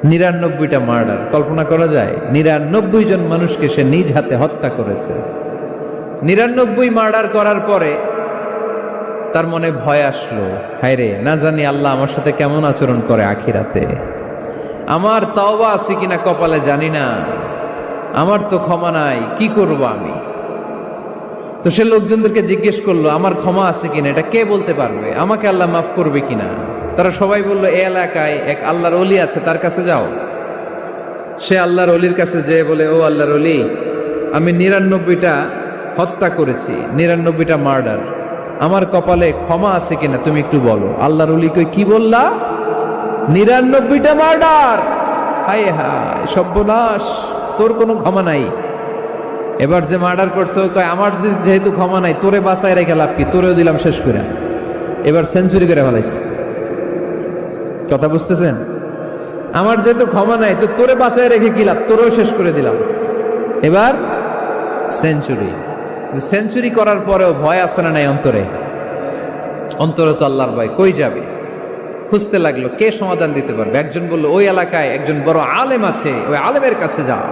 ৯৯টা murder, কল্পনা করা যায়? ৯৯ জন মানুষকে সে নিজ হাতে হত্যা করেছে। ৯৯ মার্ডার করার পরে তার মনে ভয় আসলো, হায়রে না জানি আল্লাহ আমার সাথে কেমন আচরণ করে আখিরাতে, আমার তওবা আছে কিনা কপালে জানি না, আমার তো ক্ষমা নাই, কি করব আমি? তো সে লোকজনদেরকে জিজ্ঞেস করলো, আমার ক্ষমা আছে কিনা, এটা কে বলতে পারবে? আমাকে আল্লাহ মাফ করবে কিনা? তারা সবাই বলল, এই এলাকায় এক আল্লাহর ওলি আছে, তার কাছে যাও। সে আল্লাহর ওলির কাছে যেয়ে বলে, ও আল্লাহর ওলি, আমি ৯৯টা হত্যা করেছি, ৯৯টা মার্ডার, আমার কপালে ক্ষমা আছে কিনা তুমি একটু বলো। আল্লাহর ওলি কই, কি বললা? ৯৯টা মার্ডার? হায় হায় সর্বনাশ, তোর কোনো ক্ষমা নাই। এবার যে মার্ডার করছে ও কয়, আমার যেহেতু ক্ষমা নাই, তোরে বাঁচায় রেখে লাভ কি, তোরেও দিলাম শেষ করে। এবার সেঞ্চুরি করে ফেলাইছে। কথা বুঝতেছেন? আমার যেহেতু ক্ষমা নাই, তো তোরে বাঁচায় রেখে কি লাভ, তোরেও শেষ করে দিলাম। এবার সেঞ্চুরি। সেঞ্চুরি করার পরেও ভয় আছে না নাই অন্তরে? অন্তরে তো আল্লাহর ভয়, কই যাবে? খুঁজতে লাগলো কে সমাধান দিতে পারবে। একজন বলল, ওই এলাকায় একজন বড় আলেম আছে, ওই আলেমের কাছে যাও।